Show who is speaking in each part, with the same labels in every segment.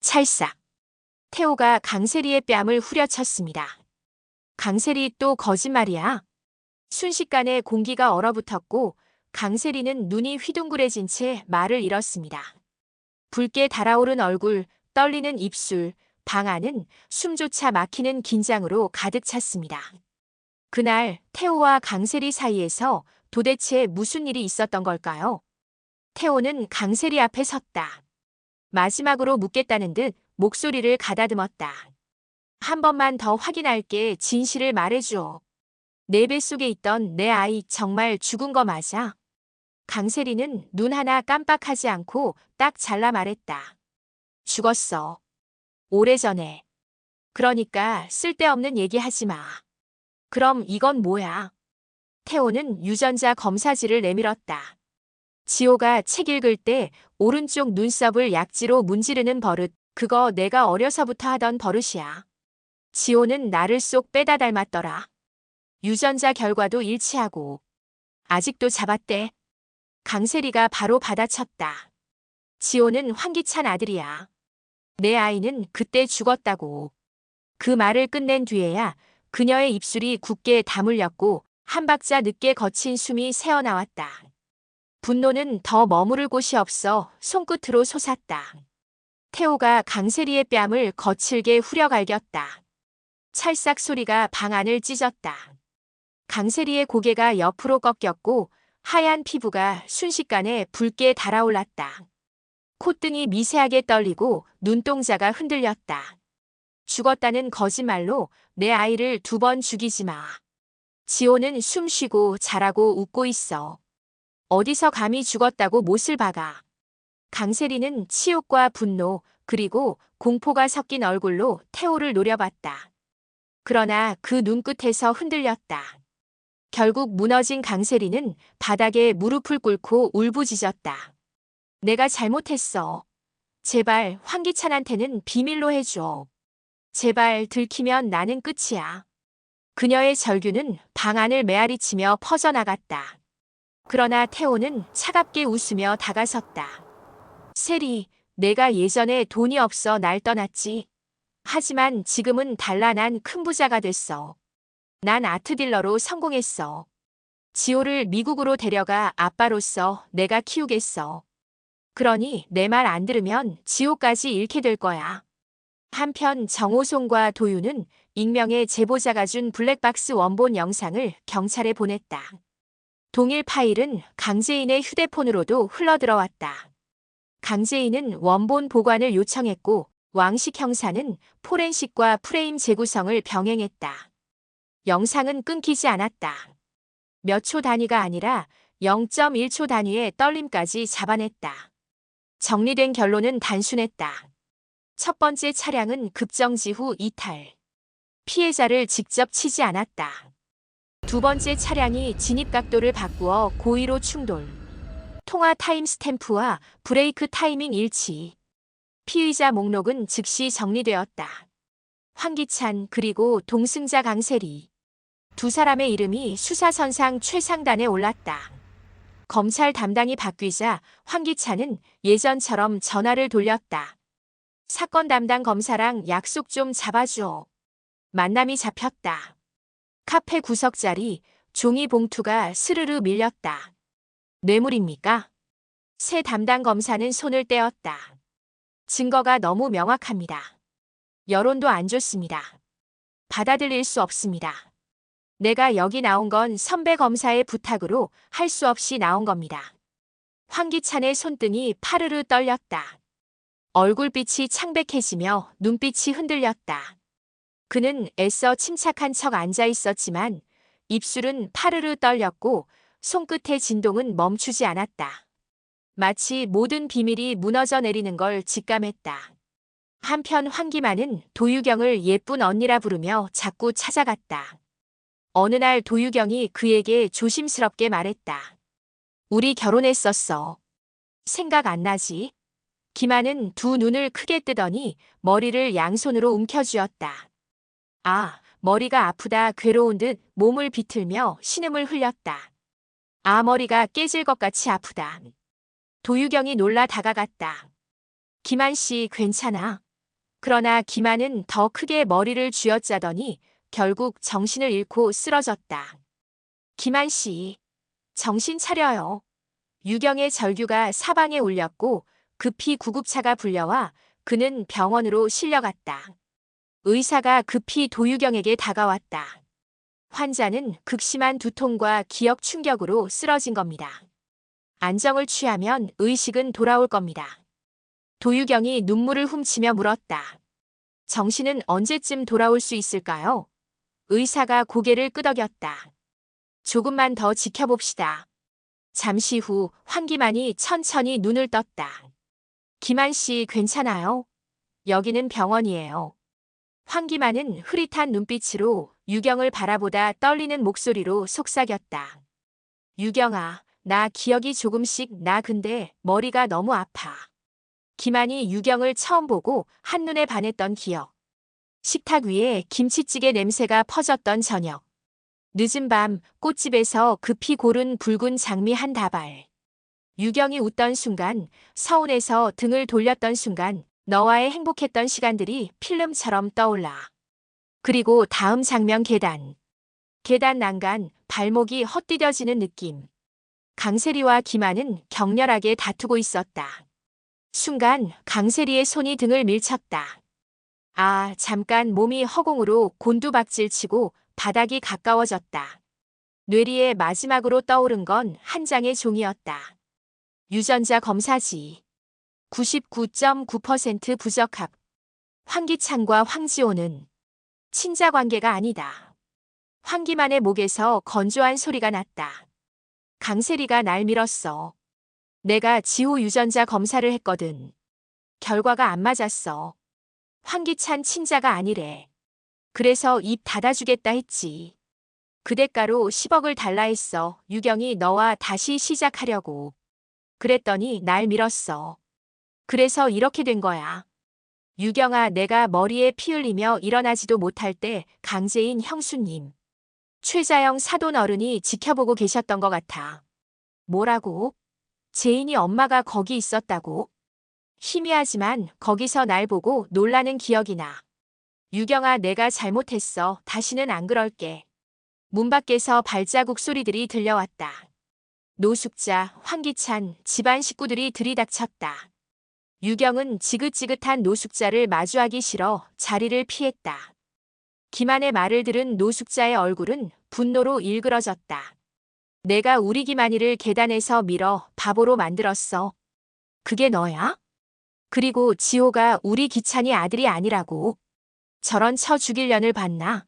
Speaker 1: 찰싹. 태호가 강세리의 뺨을 후려쳤습니다. 강세리 또 거짓말이야. 순식간에 공기가 얼어붙었고 강세리는 눈이 휘둥그레진 채 말을 잃었습니다. 붉게 달아오른 얼굴, 떨리는 입술, 방 안은 숨조차 막히는 긴장으로 가득 찼습니다. 그날 태호와 강세리 사이에서 도대체 무슨 일이 있었던 걸까요? 태호는 강세리 앞에 섰다. 마지막으로 묻겠다는 듯 목소리를 가다듬었다. 한 번만 더 확인할게. 진실을 말해줘. 내 뱃속에 있던 내 아이 정말 죽은 거 맞아? 강세리는 눈 하나 깜빡하지 않고 딱 잘라 말했다. 죽었어. 오래전에. 그러니까 쓸데없는 얘기하지 마. 그럼 이건 뭐야? 태호는 유전자 검사지를 내밀었다. 지호가 책 읽을 때 오른쪽 눈썹을 약지로 문지르는 버릇, 그거 내가 어려서부터 하던 버릇이야. 지호는 나를 쏙 빼다 닮았더라. 유전자 결과도 일치하고. 아직도 잡았대. 강세리가 바로 받아쳤다. 지호는 환기찬 아들이야. 내 아이는 그때 죽었다고. 그 말을 끝낸 뒤에야 그녀의 입술이 굳게 다물렸고 한 박자 늦게 거친 숨이 새어나왔다. 분노는 더 머무를 곳이 없어 손끝으로 솟았다. 태호가 강세리의 뺨을 거칠게 후려갈겼다. 찰싹 소리가 방 안을 찢었다. 강세리의 고개가 옆으로 꺾였고 하얀 피부가 순식간에 붉게 달아올랐다. 콧등이 미세하게 떨리고 눈동자가 흔들렸다. 죽었다는 거짓말로 내 아이를 2번 죽이지 마. 지호는 숨 쉬고 자라고 웃고 있어. 어디서 감히 죽었다고 못을 박아. 강세리는 치욕과 분노 그리고 공포가 섞인 얼굴로 태호를 노려봤다. 그러나 그 눈끝에서 흔들렸다. 결국 무너진 강세리는 바닥에 무릎을 꿇고 울부짖었다. 내가 잘못했어. 제발 황기찬한테는 비밀로 해줘. 제발 들키면 나는 끝이야. 그녀의 절규는 방 안을 메아리치며 퍼져나갔다. 그러나 태호는 차갑게 웃으며 다가섰다. 세리, 내가 예전에 돈이 없어 날 떠났지. 하지만 지금은 달라. 난 큰 부자가 됐어. 난 아트딜러로 성공했어. 지호를 미국으로 데려가 아빠로서 내가 키우겠어. 그러니 내 말 안 들으면 지호까지 잃게 될 거야. 한편 정호송과 도유는 익명의 제보자가 준 블랙박스 원본 영상을 경찰에 보냈다. 동일 파일은 강재인의 휴대폰으로도 흘러들어왔다. 강재인은 원본 보관을 요청했고 왕식 형사는 포렌식과 프레임 재구성을 병행했다. 영상은 끊기지 않았다. 몇 초 단위가 아니라 0.1초 단위의 떨림까지 잡아냈다. 정리된 결론은 단순했다. 첫 번째 차량은 급정지 후 이탈. 피해자를 직접 치지 않았다. 두 번째 차량이 진입 각도를 바꾸어 고의로 충돌. 통화 타임 스탬프와 브레이크 타이밍 일치. 피의자 목록은 즉시 정리되었다. 황기찬 그리고 동승자 강세리. 두 사람의 이름이 수사선상 최상단에 올랐다. 검찰 담당이 바뀌자 황기찬은 예전처럼 전화를 돌렸다. 사건 담당 검사랑 약속 좀 잡아줘. 만남이 잡혔다. 카페 구석 자리, 종이 봉투가 스르르 밀렸다. 뇌물입니까? 새 담당 검사는 손을 떼었다. 증거가 너무 명확합니다. 여론도 안 좋습니다. 받아들일 수 없습니다. 내가 여기 나온 건 선배 검사의 부탁으로 할 수 없이 나온 겁니다. 황기찬의 손등이 파르르 떨렸다. 얼굴빛이 창백해지며 눈빛이 흔들렸다. 그는 애써 침착한 척 앉아 있었지만 입술은 파르르 떨렸고 손끝의 진동은 멈추지 않았다. 마치 모든 비밀이 무너져 내리는 걸 직감했다. 한편 황기만은 도유경을 예쁜 언니라 부르며 자꾸 찾아갔다. 어느 날 도유경이 그에게 조심스럽게 말했다. 우리 결혼했었어. 생각 안 나지? 기만은 두 눈을 크게 뜨더니 머리를 양손으로 움켜쥐었다. 아, 머리가 아프다 괴로운 듯 몸을 비틀며 신음을 흘렸다. 아, 머리가 깨질 것 같이 아프다. 도유경이 놀라 다가갔다. 기만 씨 괜찮아? 그러나 기만은 더 크게 머리를 쥐어짜더니 결국 정신을 잃고 쓰러졌다. 기만 씨, 정신 차려요. 유경의 절규가 사방에 울렸고 급히 구급차가 불려와 그는 병원으로 실려갔다. 의사가 급히 도유경에게 다가왔다. 환자는 극심한 두통과 기억 충격으로 쓰러진 겁니다. 안정을 취하면 의식은 돌아올 겁니다. 도유경이 눈물을 훔치며 물었다. 정신은 언제쯤 돌아올 수 있을까요? 의사가 고개를 끄덕였다. 조금만 더 지켜봅시다. 잠시 후 황기만이 천천히 눈을 떴다. 기만 씨 괜찮아요? 여기는 병원이에요. 황기만은 흐릿한 눈빛으로 유경을 바라보다 떨리는 목소리로 속삭였다. 유경아, 나 기억이 조금씩 나 근데 머리가 너무 아파. 기만이 유경을 처음 보고 한눈에 반했던 기억. 식탁 위에 김치찌개 냄새가 퍼졌던 저녁. 늦은 밤 꽃집에서 급히 고른 붉은 장미 한 다발. 유경이 웃던 순간, 서운해서 등을 돌렸던 순간, 너와의 행복했던 시간들이 필름처럼 떠올라. 그리고 다음 장면 계단. 계단 난간, 발목이 헛디뎌지는 느낌. 강세리와 기만은 격렬하게 다투고 있었다. 순간 강세리의 손이 등을 밀쳤다. 아, 잠깐 몸이 허공으로 곤두박질치고 바닥이 가까워졌다. 뇌리에 마지막으로 떠오른 건 한 장의 종이었다. 유전자 검사지. 99.9% 부적합. 황기찬과 황지호는 친자 관계가 아니다. 황기만의 목에서 건조한 소리가 났다. 강세리가 날 밀었어. 내가 지호 유전자 검사를 했거든. 결과가 안 맞았어. 황기찬 친자가 아니래. 그래서 입 닫아주겠다 했지. 그 대가로 10억을 달라 했어. 유경이 너와 다시 시작하려고. 그랬더니 날 밀었어. 그래서 이렇게 된 거야. 유경아, 내가 머리에 피 흘리며 일어나지도 못할 때 강제인 형수님, 최자영 사돈 어른이 지켜보고 계셨던 것 같아. 뭐라고? 제인이 엄마가 거기 있었다고? 희미하지만 거기서 날 보고 놀라는 기억이 나. 유경아, 내가 잘못했어. 다시는 안 그럴게. 문 밖에서 발자국 소리들이 들려왔다. 노숙자, 황기찬, 집안 식구들이 들이닥쳤다. 유경은 지긋지긋한 노숙자를 마주하기 싫어 자리를 피했다. 기만의 말을 들은 노숙자의 얼굴은 분노로 일그러졌다. 내가 우리 기만이를 계단에서 밀어 바보로 만들었어. 그게 너야? 그리고 지호가 우리 기찬이 아들이 아니라고. 저런 쳐 죽일 년을 봤나?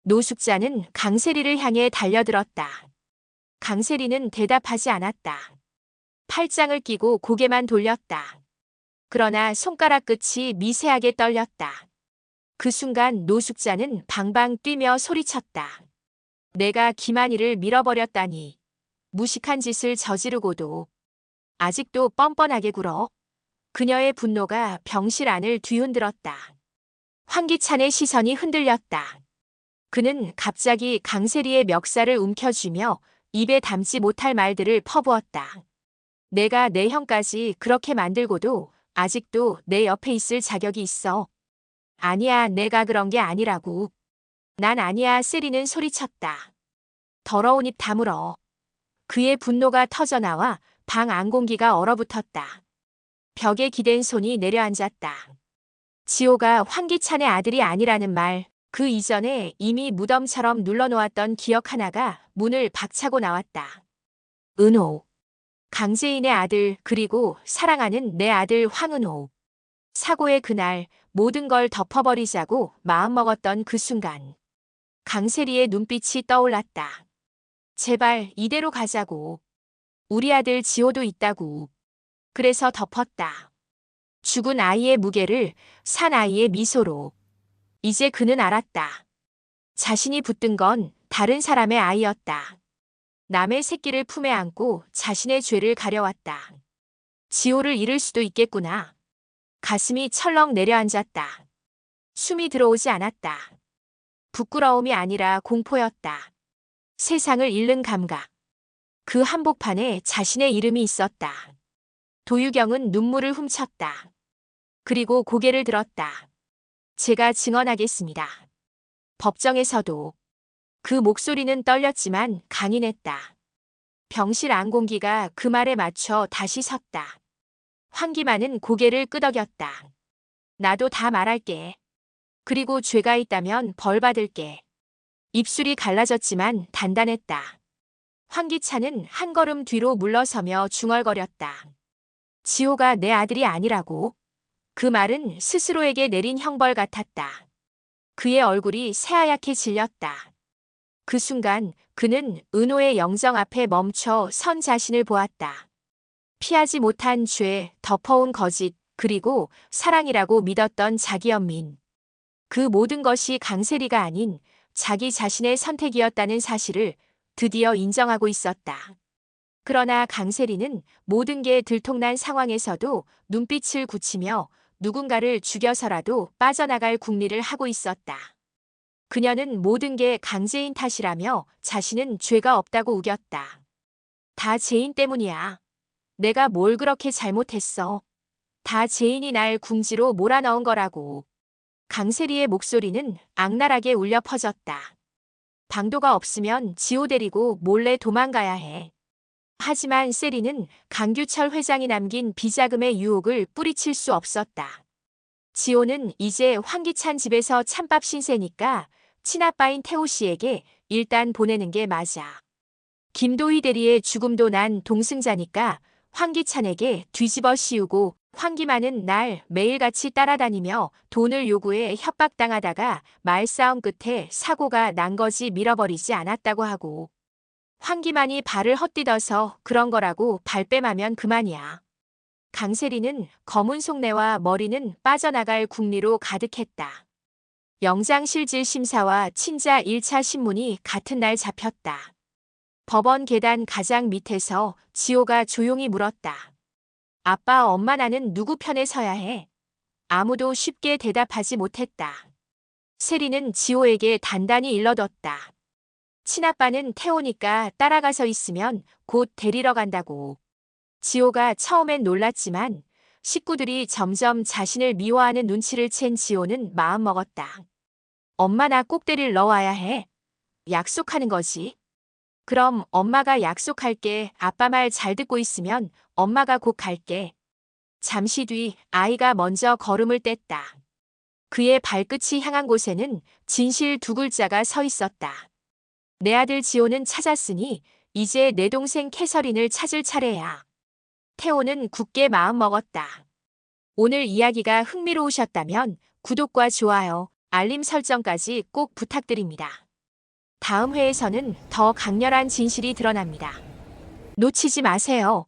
Speaker 1: 노숙자는 강세리를 향해 달려들었다. 강세리는 대답하지 않았다. 팔짱을 끼고 고개만 돌렸다. 그러나 손가락 끝이 미세하게 떨렸다. 그 순간 노숙자는 방방 뛰며 소리쳤다. 내가 기만이를 밀어버렸다니. 무식한 짓을 저지르고도 아직도 뻔뻔하게 굴어. 그녀의 분노가 병실 안을 뒤흔들었다. 황기찬의 시선이 흔들렸다. 그는 갑자기 강세리의 멱살을 움켜쥐며 입에 담지 못할 말들을 퍼부었다. 내가 내 형까지 그렇게 만들고도 아직도 내 옆에 있을 자격이 있어. 아니야, 내가 그런 게 아니라고. 난 아니야, 세리는 소리쳤다. 더러운 입 다물어. 그의 분노가 터져나와 방 안 공기가 얼어붙었다. 벽에 기댄 손이 내려앉았다. 지호가 황기찬의 아들이 아니라는 말, 그 이전에 이미 무덤처럼 눌러놓았던 기억 하나가 문을 박차고 나왔다. 은호. 강재인의 아들, 그리고 사랑하는 내 아들 황은호. 사고의 그날 모든 걸 덮어버리자고 마음먹었던 그 순간. 강세리의 눈빛이 떠올랐다. 제발 이대로 가자고. 우리 아들 지호도 있다고. 그래서 덮었다. 죽은 아이의 무게를 산 아이의 미소로. 이제 그는 알았다. 자신이 붙든 건 다른 사람의 아이였다. 남의 새끼를 품에 안고 자신의 죄를 가려왔다. 지호를 잃을 수도 있겠구나. 가슴이 철렁 내려앉았다. 숨이 들어오지 않았다. 부끄러움이 아니라 공포였다. 세상을 잃는 감각. 그 한복판에 자신의 이름이 있었다. 도유경은 눈물을 훔쳤다. 그리고 고개를 들었다. 제가 증언하겠습니다. 법정에서도 그 목소리는 떨렸지만 강인했다. 병실 안 공기가 그 말에 맞춰 다시 섰다. 황기만은 고개를 끄덕였다. 나도 다 말할게. 그리고 죄가 있다면 벌 받을게. 입술이 갈라졌지만 단단했다. 황기찬은 한 걸음 뒤로 물러서며 중얼거렸다. 지호가 내 아들이 아니라고. 그 말은 스스로에게 내린 형벌 같았다. 그의 얼굴이 새하얗게 질렸다. 그 순간 그는 은호의 영정 앞에 멈춰 선 자신을 보았다. 피하지 못한 죄, 덮어온 거짓, 그리고 사랑이라고 믿었던 자기 연민. 그 모든 것이 강세리가 아닌 자기 자신의 선택이었다는 사실을 드디어 인정하고 있었다. 그러나 강세리는 모든 게 들통난 상황에서도 눈빛을 굳히며 누군가를 죽여서라도 빠져나갈 궁리를 하고 있었다. 그녀는 모든 게 강재인 탓이라며 자신은 죄가 없다고 우겼다. 다 재인 때문이야. 내가 뭘 그렇게 잘못했어. 다 재인이 날 궁지로 몰아넣은 거라고. 강세리의 목소리는 악랄하게 울려 퍼졌다. 방도가 없으면 지호 데리고 몰래 도망가야 해. 하지만 세리는 강규철 회장이 남긴 비자금의 유혹을 뿌리칠 수 없었다. 지호는 이제 황기찬 집에서 찬밥 신세니까 친아빠인 태호 씨에게 일단 보내는 게 맞아. 김도희 대리의 죽음도 난 동승자니까 황기찬에게 뒤집어 씌우고 황기만은 날 매일같이 따라다니며 돈을 요구해 협박당하다가 말싸움 끝에 사고가 난 거지 밀어버리지 않았다고 하고 황기만이 발을 헛디뎌서 그런 거라고 발뺌하면 그만이야. 강세리는 검은 속내와 머리는 빠져나갈 궁리로 가득했다. 영장실질 심사와 친자 1차 신문이 같은 날 잡혔다. 법원 계단 가장 밑에서 지호가 조용히 물었다. 아빠, 엄마 나는 누구 편에 서야 해? 아무도 쉽게 대답하지 못했다. 세리는 지호에게 단단히 일러뒀다. 친아빠는 태호니까 따라가서 있으면 곧 데리러 간다고. 지호가 처음엔 놀랐지만 식구들이 점점 자신을 미워하는 눈치를 챈 지호는 마음먹었다. 엄마 나 꼭 데리러 와야 해. 약속하는 거지. 그럼 엄마가 약속할게. 아빠 말 잘 듣고 있으면 엄마가 곧 갈게. 잠시 뒤 아이가 먼저 걸음을 뗐다. 그의 발끝이 향한 곳에는 진실 두 글자가 서 있었다. 내 아들 지호는 찾았으니 이제 내 동생 캐서린을 찾을 차례야. 태호는 굳게 마음먹었다. 오늘 이야기가 흥미로우셨다면 구독과 좋아요, 알림 설정까지 꼭 부탁드립니다. 다음 회에서는 더 강렬한 진실이 드러납니다. 놓치지 마세요.